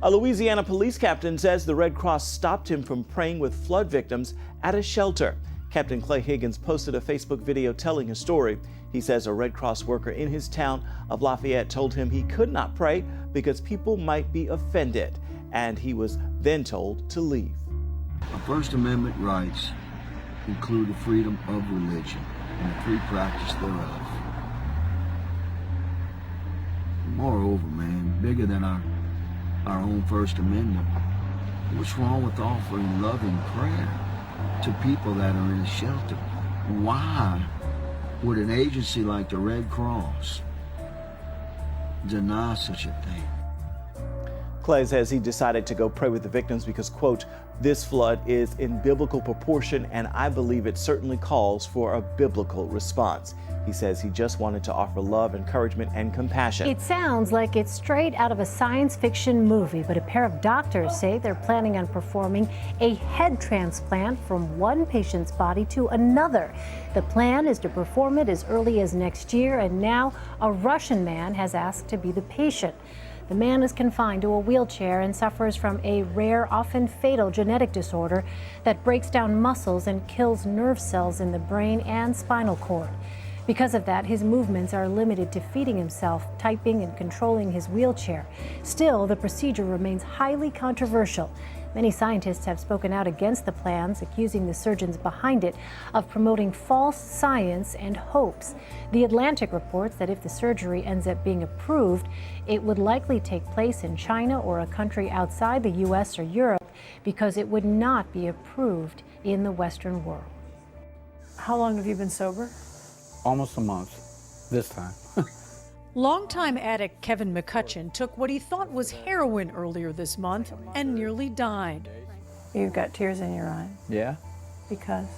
A Louisiana police captain says the Red Cross stopped him from praying with flood victims at a shelter. Captain Clay Higgins posted a Facebook video telling his story. He says a Red Cross worker in his town of Lafayette told him he could not pray because people might be offended, and he was then told to leave. Our First Amendment rights include the freedom of religion and the free practice thereof. Moreover, man, bigger than our own First Amendment, what's wrong with offering loving prayer to people that are in a shelter? Why would an agency like the Red Cross deny such a thing? Clay says he decided to go pray with the victims because, quote, this flood is in biblical proportion and I believe it certainly calls for a biblical response. He says he just wanted to offer love, encouragement, and compassion. It sounds like it's straight out of a science fiction movie, but a pair of doctors say they're planning on performing a head transplant from one patient's body to another. The plan is to perform it as early as next year, and now a Russian man has asked to be the patient. The man is confined to a wheelchair and suffers from a rare, often fatal genetic disorder that breaks down muscles and kills nerve cells in the brain and spinal cord. Because of that, his movements are limited to feeding himself, typing, and controlling his wheelchair. Still, the procedure remains highly controversial. Many scientists have spoken out against the plans, accusing the surgeons behind it of promoting false science and hopes. The Atlantic reports that if the surgery ends up being approved, it would likely take place in China or a country outside the U.S. or Europe because it would not be approved in the Western world. How long have you been sober? Almost a month this time. Longtime addict Kevin McCutcheon took what he thought was heroin earlier this month and nearly died. You've got tears in your eyes. Yeah, Because?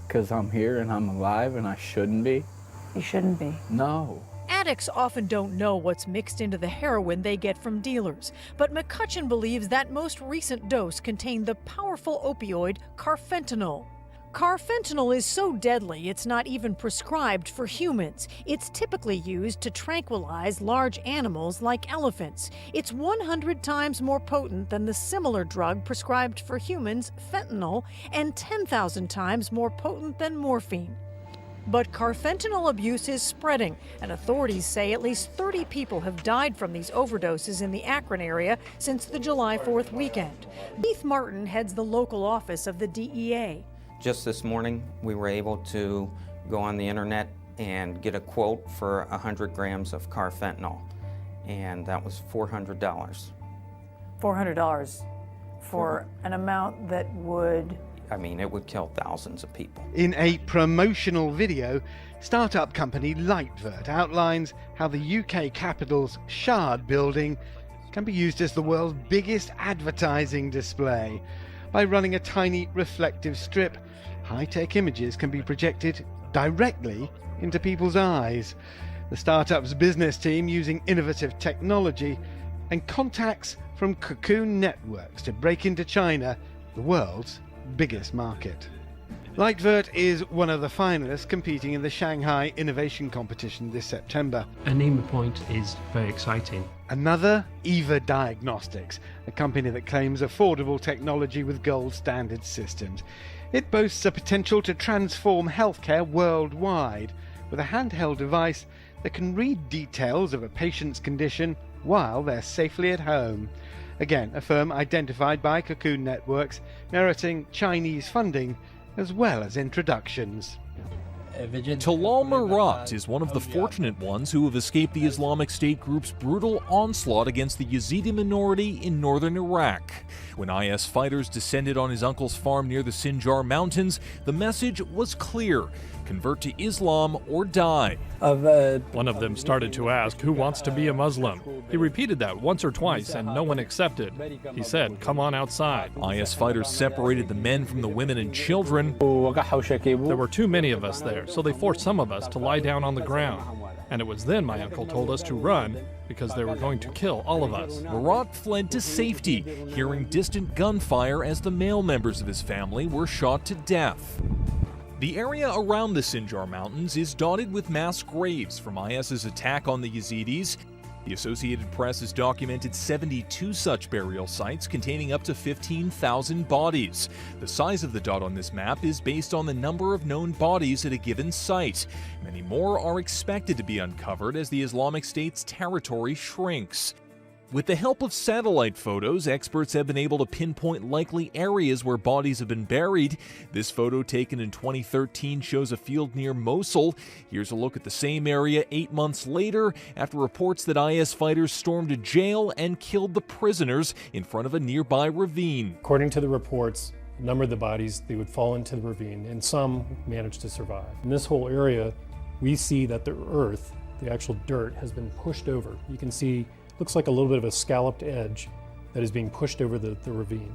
because I'm here and I'm alive and I shouldn't be. You shouldn't be. No. Addicts often don't know what's mixed into the heroin they get from dealers, but McCutcheon believes that most recent dose contained the powerful opioid carfentanil. Carfentanil is so deadly it's not even prescribed for humans. It's typically used to tranquilize large animals like elephants. It's 100 times more potent than the similar drug prescribed for humans, fentanyl, and 10,000 times more potent than morphine. But carfentanil abuse is spreading, and authorities say at least 30 people have died from these overdoses in the Akron area since the July 4th weekend. Keith Martin heads the local office of the DEA. Just this morning, we were able to go on the internet and get a quote for 100 grams of carfentanil, and that was $400. $400 for an amount that would... I mean, it would kill thousands of people. In a promotional video, startup company Lightvert outlines how the UK capital's Shard building can be used as the world's biggest advertising display. By running a tiny reflective strip, high-tech images can be projected directly into people's eyes. The startup's business team using innovative technology and contacts from Cocoon Networks to break into China, the world's biggest market. Lightvert is one of the finalists competing in the Shanghai Innovation Competition this September. Anema Point is very exciting. Another, Eva Diagnostics, a company that claims affordable technology with gold standard systems. It boasts a potential to transform healthcare worldwide with a handheld device that can read details of a patient's condition while they're safely at home. Again, a firm identified by Cocoon Networks, meriting Chinese funding as well as introductions. Talal Murat is one of the fortunate ones who have escaped the Islamic State group's brutal onslaught against the Yazidi minority in northern Iraq. When IS fighters descended on his uncle's farm near the Sinjar Mountains, the message was clear: convert to Islam or die. One of them started to ask, "Who wants to be a Muslim?" He repeated that once or twice and no one accepted. He said, "Come on outside." IS fighters separated the men from the women and children. There were too many of us there, so they forced some of us to lie down on the ground. And it was then my uncle told us to run because they were going to kill all of us. Murat fled to safety, hearing distant gunfire as the male members of his family were shot to death. The area around the Sinjar Mountains is dotted with mass graves from IS's attack on the Yazidis. The Associated Press has documented 72 such burial sites containing up to 15,000 bodies. The size of the dot on this map is based on the number of known bodies at a given site. Many more are expected to be uncovered as the Islamic State's territory shrinks. With the help of satellite photos, experts have been able to pinpoint likely areas where bodies have been buried. This photo, taken in 2013, shows a field near Mosul. Here's a look at the same area 8 months later, after reports that IS fighters stormed a jail and killed the prisoners in front of a nearby ravine. According to the reports, a number of the bodies, they would fall into the ravine, and some managed to survive. In this whole area, we see that the earth, the actual dirt, has been pushed over. You can see looks like a little bit of a scalloped edge that is being pushed over the ravine.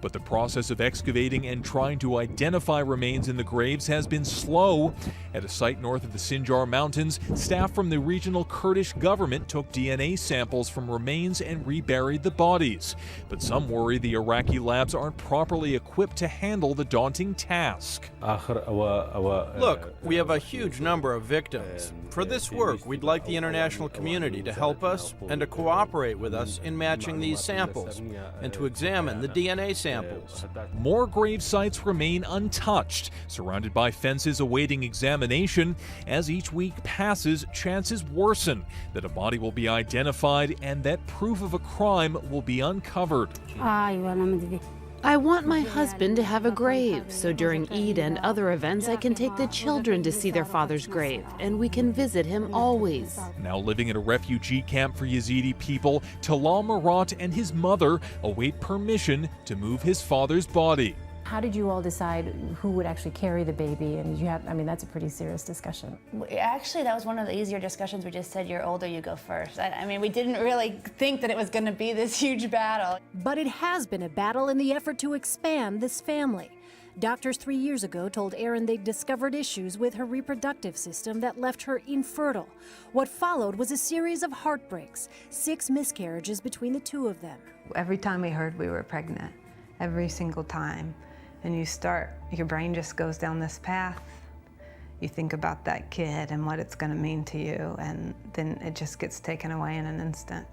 But the process of excavating and trying to identify remains in the graves has been slow. At a site north of the Sinjar Mountains, staff from the regional Kurdish government took DNA samples from remains and reburied the bodies. But some worry the Iraqi labs aren't properly equipped to handle the daunting task. Look, we have a huge number of victims. For this work, we'd like the international community to help us and to cooperate with us in matching these samples and to examine the DNA samples. More grave sites remain untouched, surrounded by fences awaiting examination. As each week passes, chances worsen that a body will be identified and that proof of a crime will be uncovered. I want my husband to have a grave, so during Eid and other events I can take the children to see their father's grave, and we can visit him always. Now living at a refugee camp for Yazidi people, Talal Marat and his mother await permission to move his father's body. How did you all decide who would actually carry the baby? And that's a pretty serious discussion. Actually, that was one of the easier discussions. We just said, you're older, you go first. We didn't really think that it was going to be this huge battle. But it has been a battle in the effort to expand this family. Doctors 3 years ago told Erin they'd discovered issues with her reproductive system that left her infertile. What followed was a series of heartbreaks, 6 miscarriages between the two of them. Every time we heard we were pregnant, every single time, and your brain just goes down this path. You think about that kid and what it's going to mean to you, and then it just gets taken away in an instant.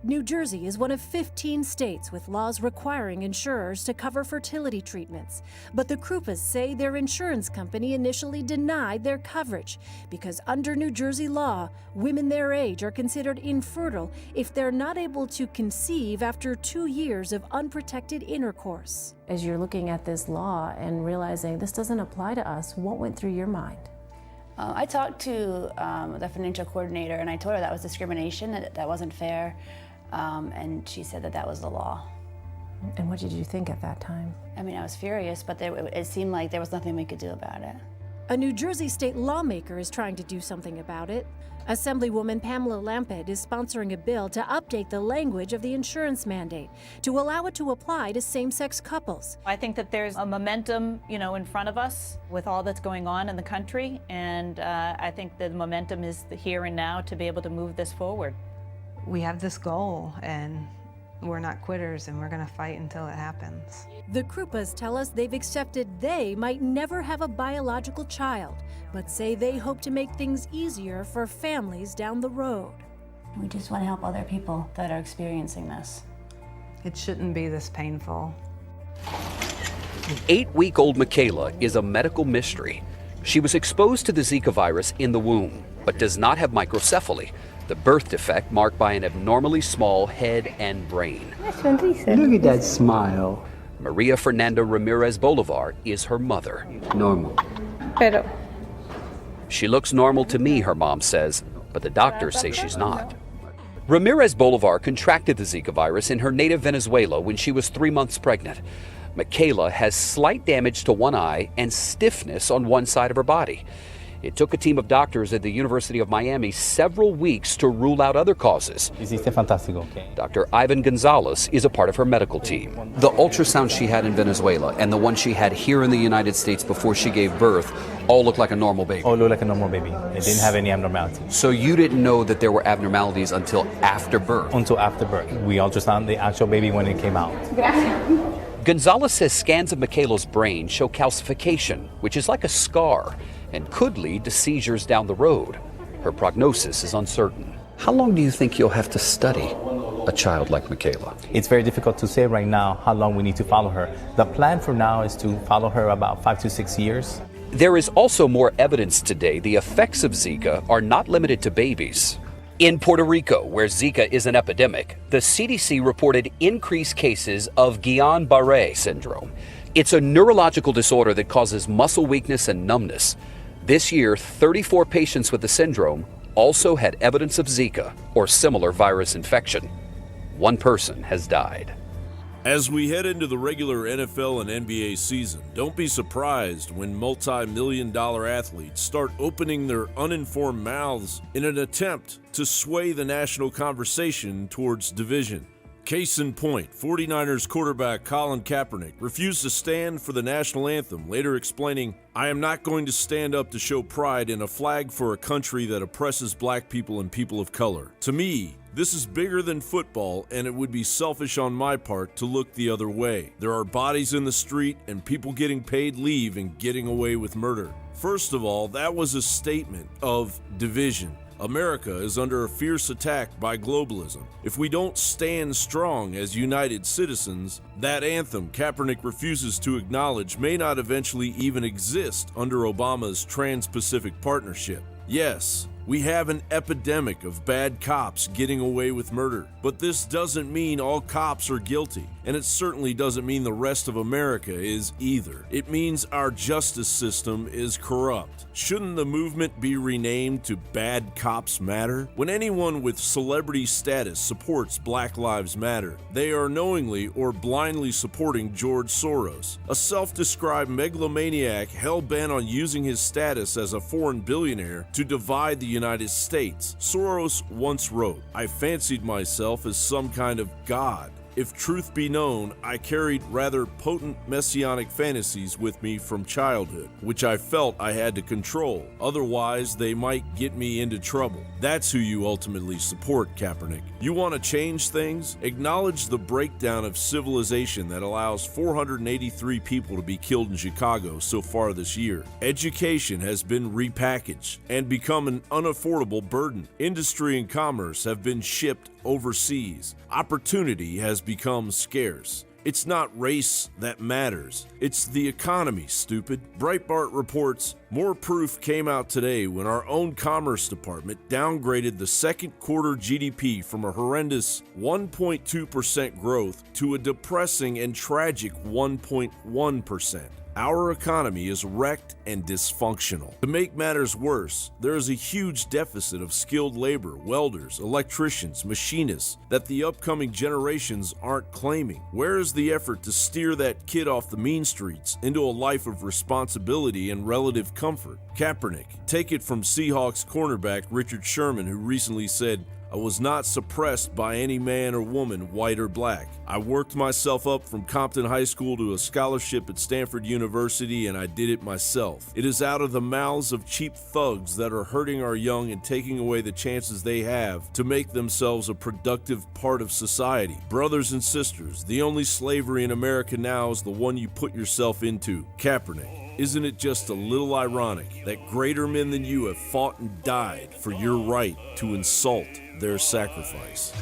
New Jersey is one of 15 states with laws requiring insurers to cover fertility treatments. But the Krupas say their insurance company initially denied their coverage because under New Jersey law, women their age are considered infertile if they're not able to conceive after 2 years of unprotected intercourse. As you're looking at this law and realizing this doesn't apply to us, what went through your mind? I talked to the financial coordinator, and I told her that was discrimination, that wasn't fair. And she said that was the law. And what did you think at that time? I was furious, but it seemed like there was nothing we could do about it. A New Jersey state lawmaker is trying to do something about it. Assemblywoman Pamela Lamped is sponsoring a bill to update the language of the insurance mandate to allow it to apply to same-sex couples. I think that there's a momentum, in front of us with all that's going on in the country, and I think the momentum is here and now to be able to move this forward. We have this goal, and we're not quitters, and we're going to fight until it happens. The Krupas tell us they've accepted they might never have a biological child, but say they hope to make things easier for families down the road. We just want to help other people that are experiencing this. It shouldn't be this painful. 8-week-old Michaela is a medical mystery. She was exposed to the Zika virus in the womb, but does not have microcephaly, the birth defect marked by an abnormally small head and brain. Look at that smile. Maria Fernanda Ramirez Bolivar is her mother. Normal. Pero. She looks normal to me, her mom says, but the doctors say she's not. Ramirez Bolivar contracted the Zika virus in her native Venezuela when she was 3 months pregnant. Michaela has slight damage to one eye and stiffness on one side of her body. It took a team of doctors at the University of Miami several weeks to rule out other causes. Dr. Ivan Gonzalez is a part of her medical team. The ultrasound she had in Venezuela and the one she had here in the United States before she gave birth all look like a normal baby. All look like a normal baby. They didn't have any abnormalities. So you didn't know that there were abnormalities until after birth? Until after birth. We ultrasound the actual baby when it came out. Gonzalez says scans of Michaela's brain show calcification, which is like a scar, and could lead to seizures down the road. Her prognosis is uncertain. How long do you think you'll have to study a child like Michaela? It's very difficult to say right now how long we need to follow her. The plan for now is to follow her about 5 to 6 years. There is also more evidence today the effects of Zika are not limited to babies. In Puerto Rico, where Zika is an epidemic, the CDC reported increased cases of Guillain-Barré syndrome. It's a neurological disorder that causes muscle weakness and numbness. This year, 34 patients with the syndrome also had evidence of Zika or similar virus infection. One person has died. As we head into the regular NFL and NBA season, don't be surprised when multi-million-dollar athletes start opening their uninformed mouths in an attempt to sway the national conversation towards division. Case in point, 49ers quarterback Colin Kaepernick refused to stand for the national anthem, later explaining, "I am not going to stand up to show pride in a flag for a country that oppresses black people and people of color. To me, this is bigger than football, and it would be selfish on my part to look the other way. There are bodies in the street and people getting paid leave and getting away with murder." First of all, that was a statement of division. America is under a fierce attack by globalism. If we don't stand strong as united citizens, that anthem Kaepernick refuses to acknowledge may not eventually even exist under Obama's Trans-Pacific Partnership. Yes, we have an epidemic of bad cops getting away with murder, but this doesn't mean all cops are guilty, and it certainly doesn't mean the rest of America is either. It means our justice system is corrupt. Shouldn't the movement be renamed to Bad Cops Matter? When anyone with celebrity status supports Black Lives Matter, they are knowingly or blindly supporting George Soros, a self-described megalomaniac hell-bent on using his status as a foreign billionaire to divide the United States. Soros once wrote, "I fancied myself as some kind of god. If truth be known, I carried rather potent messianic fantasies with me from childhood, which I felt I had to control. Otherwise, they might get me into trouble." That's who you ultimately support, Kaepernick. You want to change things? Acknowledge the breakdown of civilization that allows 483 people to be killed in Chicago so far this year. Education has been repackaged and become an unaffordable burden. Industry and commerce have been shipped overseas. Opportunity has become scarce. It's not race that matters. It's the economy, stupid. Breitbart reports, more proof came out today when our own Commerce Department downgraded the second quarter GDP from a horrendous 1.2% growth to a depressing and tragic 1.1%. Our economy is wrecked and dysfunctional. To make matters worse, there is a huge deficit of skilled labor, welders, electricians, machinists that the upcoming generations aren't claiming. Where is the effort to steer that kid off the mean streets into a life of responsibility and relative comfort? Kaepernick, take it from Seahawks cornerback Richard Sherman, who recently said, "I was not suppressed by any man or woman, white or black. I worked myself up from Compton High School to a scholarship at Stanford University, and I did it myself. It is out of the mouths of cheap thugs that are hurting our young and taking away the chances they have to make themselves a productive part of society. Brothers and sisters, the only slavery in America now is the one you put yourself into." Kaepernick, isn't it just a little ironic that greater men than you have fought and died for your right to insult their sacrifice?